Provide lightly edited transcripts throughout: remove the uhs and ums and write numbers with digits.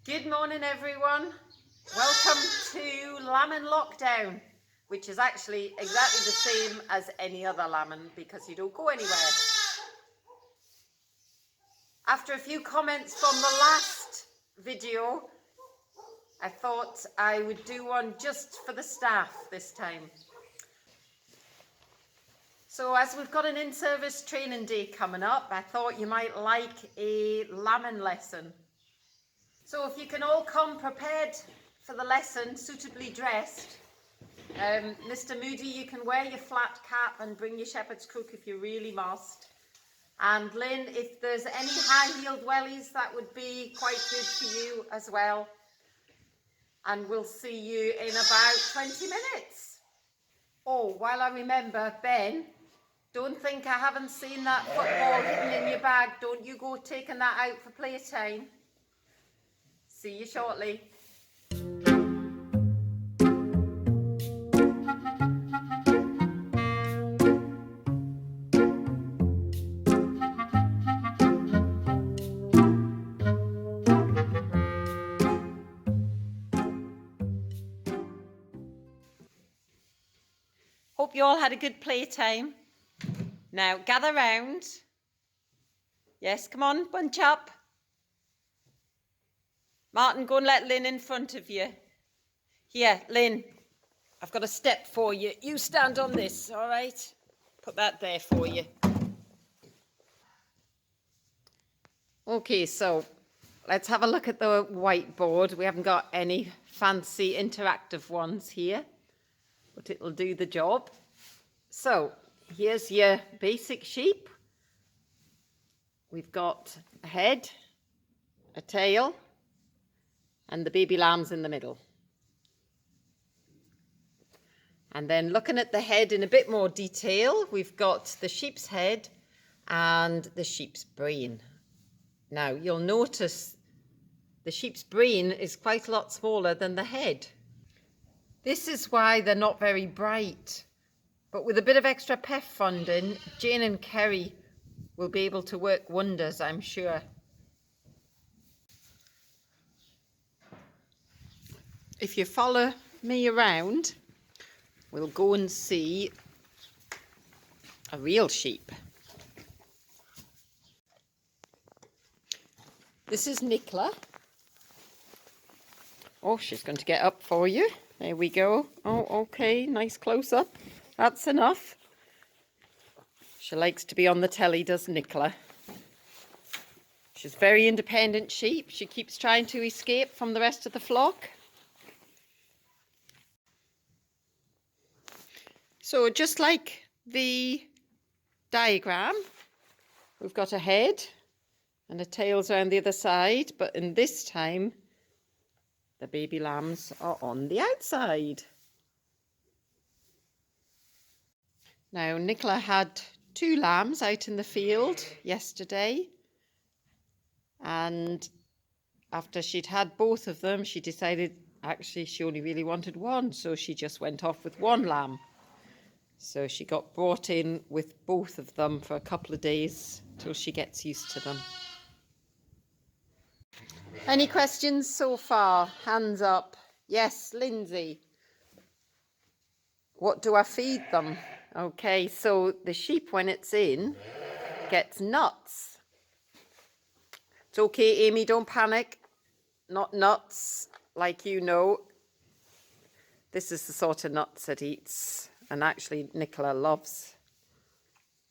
Good morning, everyone. Welcome to Lammin Lockdown, which is actually exactly the same as any other lammin because you don't go anywhere. After a few comments from the last video, I thought I would do one just for the staff this time. So as we've got an in-service training day coming up, I thought you might like a lammin lesson. So if you can all come prepared for the lesson, suitably dressed. Mr. Moody, you can wear your flat cap and bring your shepherd's crook if you really must. And Lynn, if there's any high-heeled wellies, that would be quite good for you as well. And we'll see you in about 20 minutes. Oh, while I remember, Ben, don't think I haven't seen that football hidden in your bag. Don't you go taking that out for playtime. See you shortly. Hope you all had a good playtime. Now gather round. Yes, come on, bunch up. Martin, go and let Lynn in front of you. Here, Lynn, I've got a step for you. You stand on this, all right? Put that there for you. Okay, so let's have a look at the whiteboard. We haven't got any fancy interactive ones here, but it'll do the job. So here's your basic sheep. We've got a head, a tail, and the baby lambs in the middle. And then looking at the head in a bit more detail, we've got the sheep's head and the sheep's brain. Now, you'll notice the sheep's brain is quite a lot smaller than the head. This is why they're not very bright. But with a bit of extra PEF funding, Jane and Kerry will be able to work wonders, I'm sure. If you follow me around, we'll go and see a real sheep. This is Nicola. Oh, she's going to get up for you. There we go. Oh, okay, nice close up. That's enough. She likes to be on the telly, does Nicola? She's a very independent sheep. She keeps trying to escape from the rest of the flock. So just like the diagram, we've got a head and a tail's around the other side, but in this time, the baby lambs are on the outside. Now, Nicola had 2 lambs out in the field yesterday, and after she'd had both of them, she decided actually she only really wanted one, so she just went off with 1 lamb. So she got brought in with both of them for a couple of days till she gets used to them. Any questions so far? Hands up. Yes, Lindsay. What do I feed them? Okay, so the sheep, when it's in, gets nuts. It's okay, Amy, don't panic. Not nuts, like you know. This is the sort of nuts it eats. And actually, Nicola loves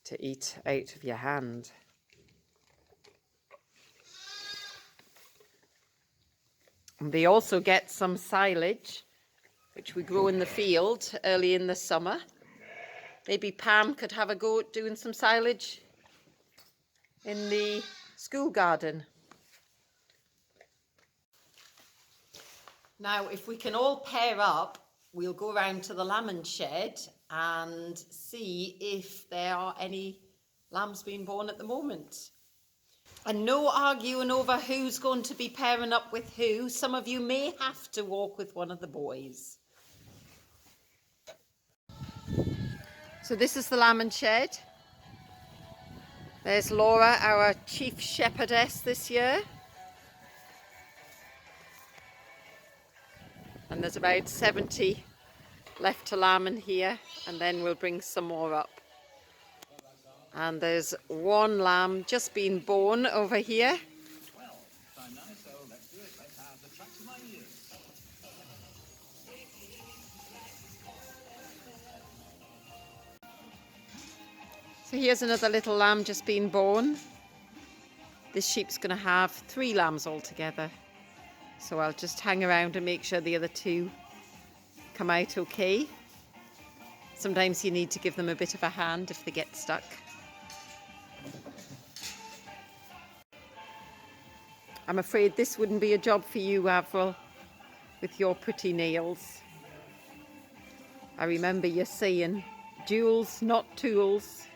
to eat out of your hand. And they also get some silage, which we grow in the field early in the summer. Maybe Pam could have a go at doing some silage in the school garden. Now, if we can all pair up, we'll go round to the lamb shed and see if there are any lambs being born at the moment. And no arguing over who's going to be pairing up with who. Some of you may have to walk with one of the boys. So this is the lamb shed. There's Laura, our chief shepherdess this year. And there's about 70 left to lamb in here, and then we'll bring some more up. And there's one lamb just been born over here. So here's another little lamb just been born. This sheep's going to have 3 lambs altogether. So I'll just hang around and make sure the other 2 come out okay. Sometimes you need to give them a bit of a hand if they get stuck. I'm afraid this wouldn't be a job for you, Avril, with your pretty nails. I remember you saying, jewels, not tools.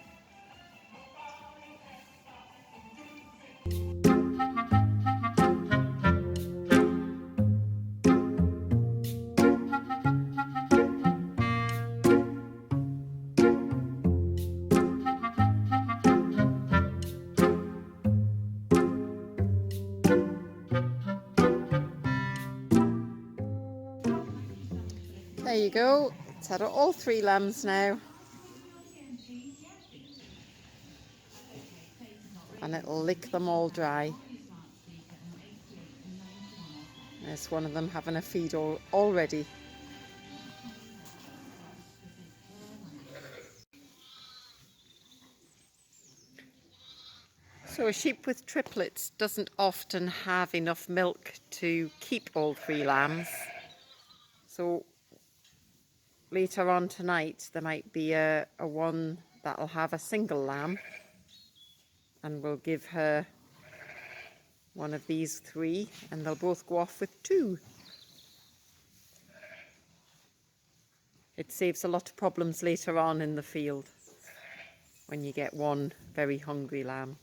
There you go. It's had all 3 lambs now. And it'll lick them all dry. There's one of them having a feed already. So a sheep with triplets doesn't often have enough milk to keep all 3 lambs. So later on tonight there might be a one that'll have a single lamb, and we'll give her one of these 3 and they'll both go off with 2. It saves a lot of problems later on in the field when you get one very hungry lamb.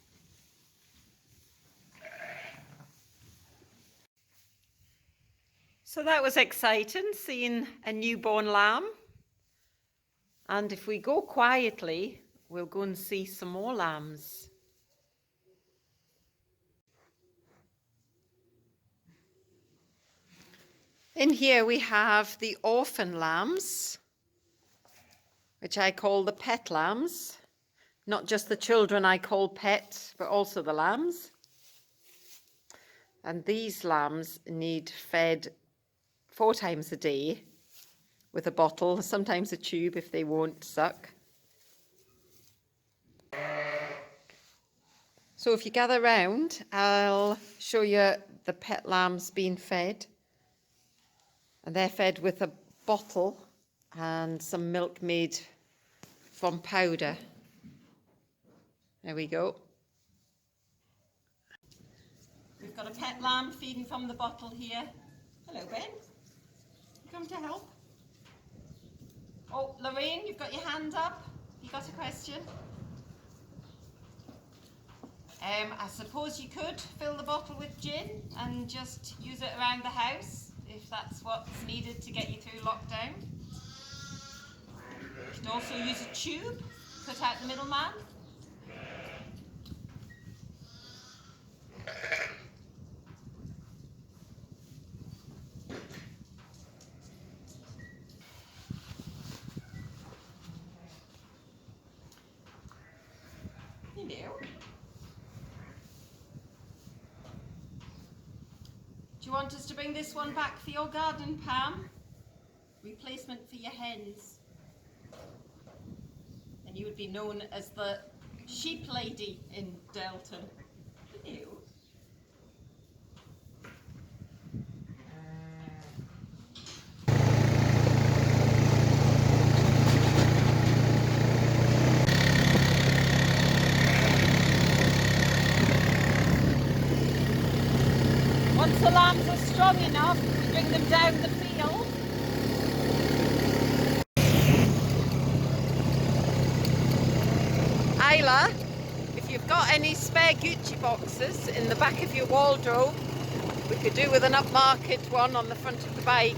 So that was exciting, seeing a newborn lamb. And if we go quietly, we'll go and see some more lambs. In here we have the orphan lambs, which I call the pet lambs. Not just the children I call pet, but also the lambs. And these lambs need fed 4 times a day with a bottle, sometimes a tube if they won't suck. So if you gather round, I'll show you the pet lambs being fed. And they're fed with a bottle and some milk made from powder. There we go. We've got a pet lamb feeding from the bottle here. Hello, Ben. Come to help. Oh, Lorraine, you've got your hand up. You got a question? I suppose you could fill the bottle with gin and just use it around the house if that's what's needed to get you through lockdown. You could also use a tube, cut out the middleman. Do you want us to bring this one back for your garden, Pam? Replacement for your hens. And you would be known as the sheep lady in Delton. Ew. Once the lambs are strong enough, we bring them down the field. Isla, if you've got any spare Gucci boxes in the back of your wardrobe, we could do with an upmarket one on the front of the bike.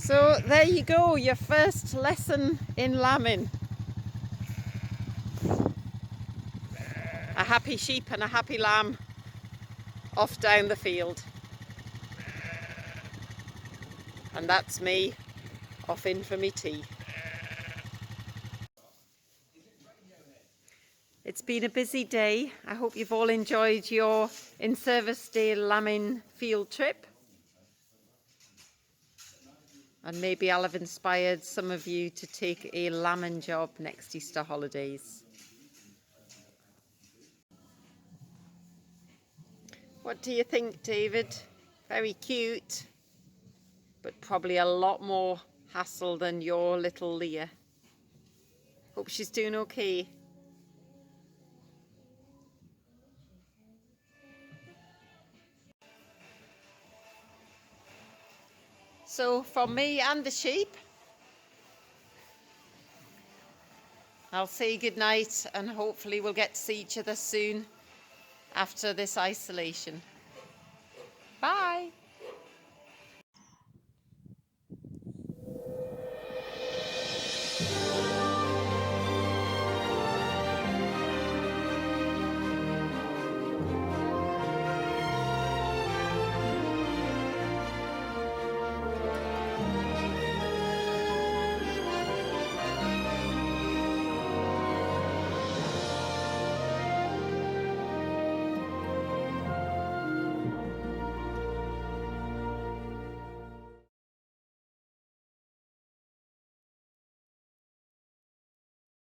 So there you go, your first lesson in lambing. A happy sheep and a happy lamb off down the field. And that's me off in for me tea. It's been a busy day. I hope you've all enjoyed your in-service day lambing field trip. And maybe I'll have inspired some of you to take a lambing job next Easter holidays. What do you think, David? Very cute, but probably a lot more hassle than your little Leah. Hope she's doing okay. So from me and the sheep, I'll say goodnight and hopefully we'll get to see each other soon after this isolation. Bye.